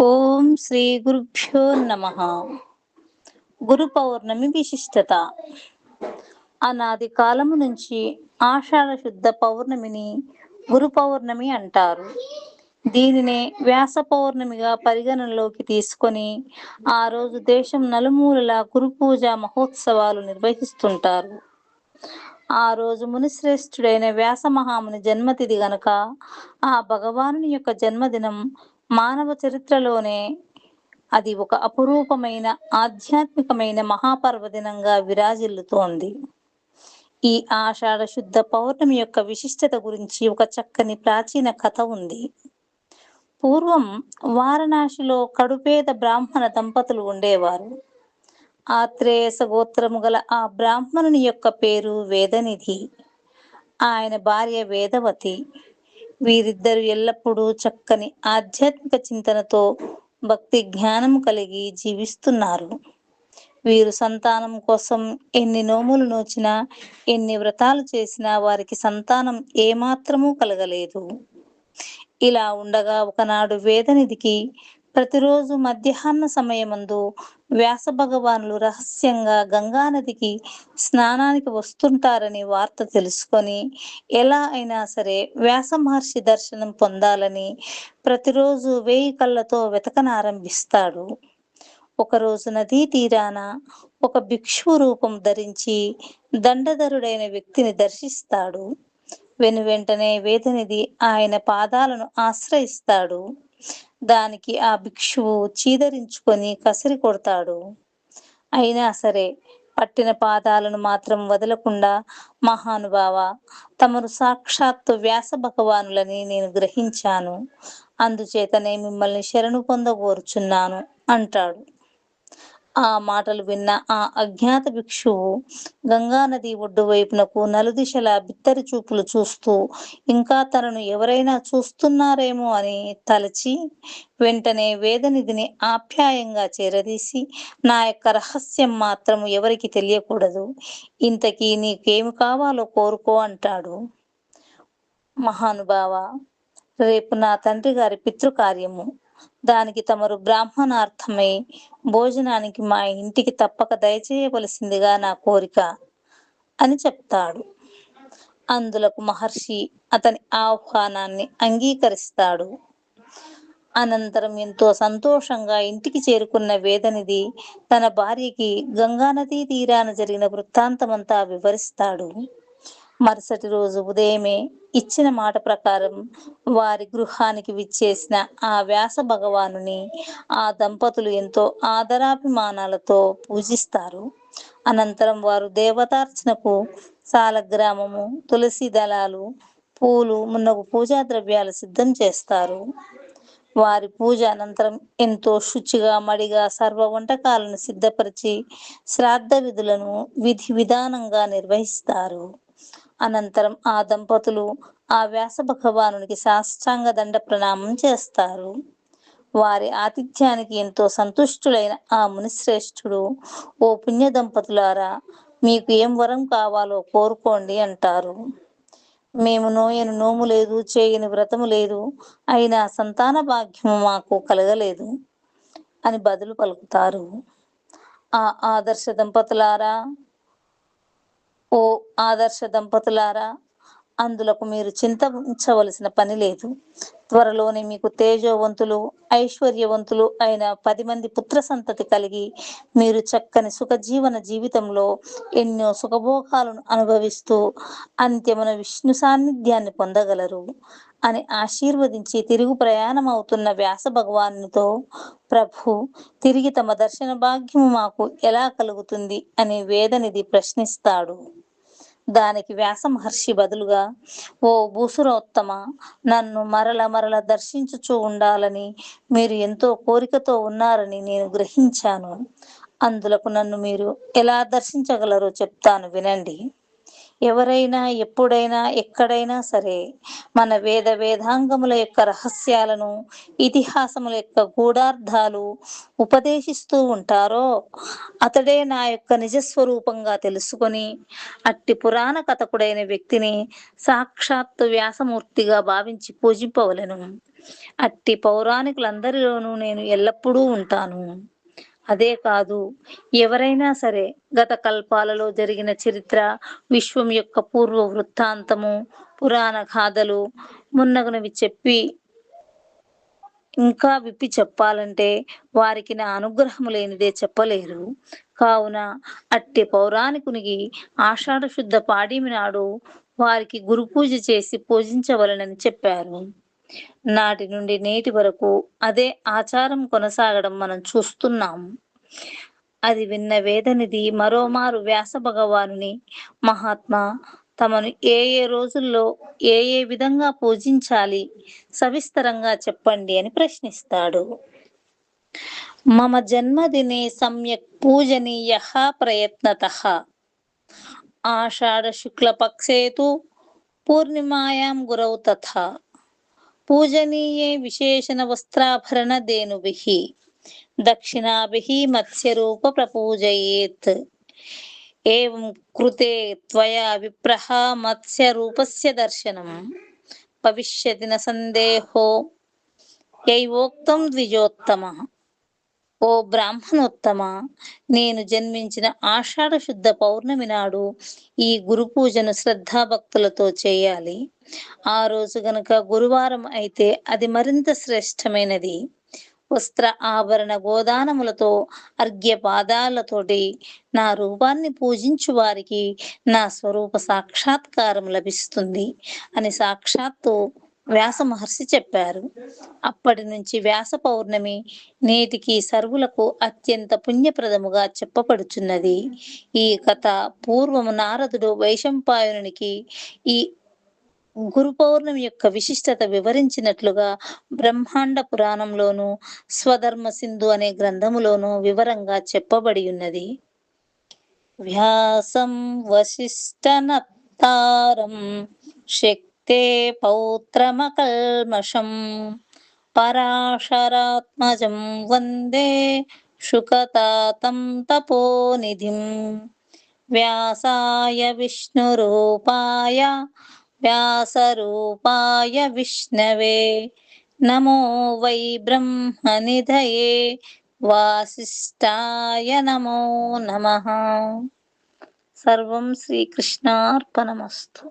ఓం శ్రీ గురుభ్యో నమ. గురు పౌర్ణమి విశిష్టత. అనాది కాలము నుంచి ఆషాఢ శుద్ధ పౌర్ణమిని గురు పౌర్ణమి అంటారు. దీనినే వ్యాస పౌర్ణమిగా పరిగణనలోకి తీసుకొని ఆ రోజు దేశం నలుమూలలా గురు పూజ మహోత్సవాలు నిర్వహిస్తుంటారు. ఆ రోజు మునిశ్రేష్ఠుడైన వ్యాస మహాముని జన్మతిథి గనక ఆ భగవానుని యొక్క జన్మదినం మానవ చరిత్రలోనే అది ఒక అపురూపమైన ఆధ్యాత్మికమైన మహాపర్వదినంగా విరాజిల్లుతోంది. ఈ ఆషాఢ శుద్ధ పౌర్ణమి యొక్క విశిష్టత గురించి ఒక చక్కని ప్రాచీన కథ ఉంది. పూర్వం వారణాసిలో కడుపేద బ్రాహ్మణ దంపతులు ఉండేవారు. ఆత్రేయస గోత్రము గల ఆ బ్రాహ్మణుని యొక్క పేరు వేదనిధి. ఆయన భార్య వేదవతి. వీరిద్దరు ఎల్లప్పుడూ చక్కని ఆధ్యాత్మిక చింతనతో భక్తి జ్ఞానము కలిగి జీవిస్తున్నారు. వీరు సంతానం కోసం ఎన్ని నోములు నోచినా, ఎన్ని వ్రతాలు చేసినా వారికి సంతానం ఏమాత్రమూ కలగలేదు. ఇలా ఉండగా ఒకనాడు వేదనిధికి ప్రతిరోజు మధ్యాహ్న సమయమందు వ్యాస భగవానులు రహస్యంగా గంగానదికి స్నానానికి వస్తుంటారని వార్త తెలుసుకొని ఎలా అయినా సరే వ్యాస మహర్షి దర్శనం పొందాలని ప్రతిరోజు 1000 కళ్ళతో వెతకనారంభిస్తాడు. ఒకరోజు నదీ తీరాన ఒక భిక్షువు రూపం ధరించి దండధరుడైన వ్యక్తిని దర్శిస్తాడు. వెనువెంటనే వేదనిధి ఆయన పాదాలను ఆశ్రయిస్తాడు. దానికి ఆ భిక్షువు చీదరించుకొని కసిరి కొడతాడు. అయినా సరే పట్టిన పాదాలను మాత్రం వదలకుండా, మహానుభావ, తమరు సాక్షాత్తు వ్యాస భగవానులని నేను గ్రహించాను, అందుచేతనే మిమ్మల్ని శరణు పొందగోరుచున్నాను అంటాడు. ఆ మాటలు విన్న ఆ అజ్ఞాత భిక్షువు గంగానది ఒడ్డు వైపునకు నలుదిశలా బిత్తరి చూపులు చూస్తూ ఇంకా తనను ఎవరైనా చూస్తున్నారేమో అని తలచి వెంటనే వేదనిధిని ఆప్యాయంగా చేరదీసి, నా యొక్క రహస్యం మాత్రం ఎవరికి తెలియకూడదు, ఇంతకీ నీకేమి కావాలో కోరుకో అంటాడు. మహానుభావ, రేపు నా తండ్రి గారి పితృకార్యము, దానికి తమరు బ్రాహ్మణార్థమై భోజనానికి మా ఇంటికి తప్పక దయచేయవలసిందిగా నా కోరిక అని చెప్తాడు. అందులకు మహర్షి అతని ఆహ్వానాన్ని అంగీకరిస్తాడు. అనంతరం ఎంతో సంతోషంగా ఇంటికి చేరుకున్న వేదనిధి తన భార్యకి గంగానదీ తీరాన జరిగిన వృత్తాంతమంతా వివరిస్తాడు. మరుసటి రోజు ఉదయమే ఇచ్చిన మాట ప్రకారం వారి గృహానికి విచ్చేసిన ఆ వ్యాస భగవానుని ఆ దంపతులు ఎంతో ఆదరాభిమానాలతో పూజిస్తారు. అనంతరం వారు దేవతార్చనకు సాలగ్రామము, తులసి దళాలు, పూలు మున్నగు పూజా ద్రవ్యాలు సిద్ధం చేస్తారు. వారి పూజ అనంతరం ఎంతో శుచిగా మడిగా సర్వ వంటకాలను సిద్ధపరిచి శ్రాద్ధ విధులను విధి విధానంగా నిర్వహిస్తారు. అనంతరం ఆ దంపతులు ఆ వ్యాస భగవానునికి సాష్టాంగ దండ ప్రణామం చేస్తారు. వారి ఆతిథ్యానికి ఎంతో సంతుష్టులైన ఆ మునిశ్రేష్ఠుడు, ఓ పుణ్య దంపతులారా, మీకు ఏం వరం కావాలో కోరుకోండి అంటారు. మేము నోయని నోము లేదు, చేయని వ్రతము లేదు, అయినా సంతాన భాగ్యము మాకు కలగలేదు అని బదులు పలుకుతారు. ఆ ఆదర్శ దంపతులారా ఓ ఆదర్శ దంపతులారా, అందులకు మీరు చింతించవలసిన పని లేదు. త్వరలోనే మీకు తేజోవంతులు, ఐశ్వర్యవంతులు అయిన 10 మంది పుత్ర సంతతి కలిగి మీరు చక్కని సుఖజీవన జీవితంలో ఎన్నో సుఖభోగాలను అనుభవిస్తూ అంత్యమున విష్ణు సాన్నిధ్యాన్ని పొందగలరు అని ఆశీర్వదించి తిరుగు ప్రయాణం అవుతున్న వ్యాస భగవానునితో, ప్రభు, తిరిగి తమ దర్శన భాగ్యము మాకు ఎలా కలుగుతుంది అని వేదనిధి ప్రశ్నిస్తాడు. దానికి వ్యాస మహర్షి బదులుగా, ఓ భూసురోత్తమ, నన్ను మరల దర్శించుచూ ఉండాలని మీరు ఎంతో కోరికతో ఉన్నారని నేను గ్రహించాను. అందులకు నన్ను మీరు ఎలా దర్శించగలరో చెప్తాను వినండి. ఎవరైనా ఎప్పుడైనా ఎక్కడైనా సరే మన వేదాంగముల యొక్క రహస్యాలను, ఇతిహాసముల యొక్క గూఢార్థాలు ఉపదేశిస్తూ ఉంటారో అతడే నా యొక్క నిజస్వరూపంగా తెలుసుకొని అట్టి పురాణ కథకుడైన వ్యక్తిని సాక్షాత్తు వ్యాసమూర్తిగా భావించి పూజింపవలెను. అట్టి పౌరాణికులందరిలోనూ నేను ఎల్లప్పుడూ ఉంటాను. అదే కాదు, ఎవరైనా సరే గత కల్పాలలో జరిగిన చరిత్ర, విశ్వం యొక్క పూర్వ వృత్తాంతము, పురాణ గాథలు మున్నగునవి చెప్పి ఇంకా విప్పి చెప్పాలంటే వారికి నా అనుగ్రహము లేనిదే చెప్పలేరు. కావున అట్టి పౌరాణికునికి ఆషాఢ శుద్ధ పాడ్యమి నాడు వారికి గురు పూజ చేసి పూజించవలెనని చెప్పారు. నాటి నుండి నేటి వరకు అదే ఆచారం కొనసాగడం మనం చూస్తున్నాం. అది విన్న వేదనిధి మరోమారు వ్యాస భగవానుని, మహాత్మా, తమను ఏ రోజుల్లో ఏ విధంగా పూజించాలి సవిస్తరంగా చెప్పండి అని ప్రశ్నిస్తాడు. మమ జన్మదినే సమ్యక్ పూజనీయః ప్రయత్నతః ఆషాఢ శుక్ల పక్షే తు పూర్ణిమాయాం గురౌ తథా పూజనీయే విశేషణ వస్త్రాభరణ ధేనుభిః దక్షిణాభిః మత్స్యరూప ప్రపూజయేత్. ఏవం కృతే త్వయా విప్రః మత్స్యరూపస్య దర్శనం భవిష్యతి న సందేహో యైవోక్తం ద్విజోత్తమః. ఓ బ్రాహ్మణోత్తమ, నేను జన్మించిన ఆషాఢ శుద్ధ పౌర్ణమి నాడు ఈ గురు పూజను శ్రద్ధాభక్తులతో చేయాలి. ఆ రోజు గనుక గురువారం అయితే అది మరింత శ్రేష్టమైనది. వస్త్ర ఆభరణ గోదానములతో అర్ఘ్యపాదాలతోటి నా రూపాన్ని పూజించు వారికి నా స్వరూప సాక్షాత్కారం లభిస్తుంది అని సాక్షాత్తు వ్యాస మహర్షి చెప్పారు. అప్పటి నుంచి వ్యాస పౌర్ణమి నేటికి సర్వులకు అత్యంత పుణ్యప్రదముగా చెప్పబడుచున్నది. ఈ కథ పూర్వము నారదుడు వైశంపాయనునికి ఈ గురు పౌర్ణమి యొక్క విశిష్టత వివరించినట్లుగా బ్రహ్మాండ పురాణంలోను, స్వధర్మ సింధు అనే గ్రంథములోను వివరంగా చెప్పబడి ఉన్నది. వ్యాసం వసిష్ఠనత్తారం శక్తే పౌత్రమకల్మషం పరాశరాత్మజం వందే శుకతాతం తపోనిధిం. వ్యాసాయ విష్ణురూపాయ వ్యాసరూపాయ విష్ణవే నమో వై బ్రహ్మనిధయే వాసిష్ఠాయ నమో నమః. సర్వం శ్రీకృష్ణార్పణమస్తు.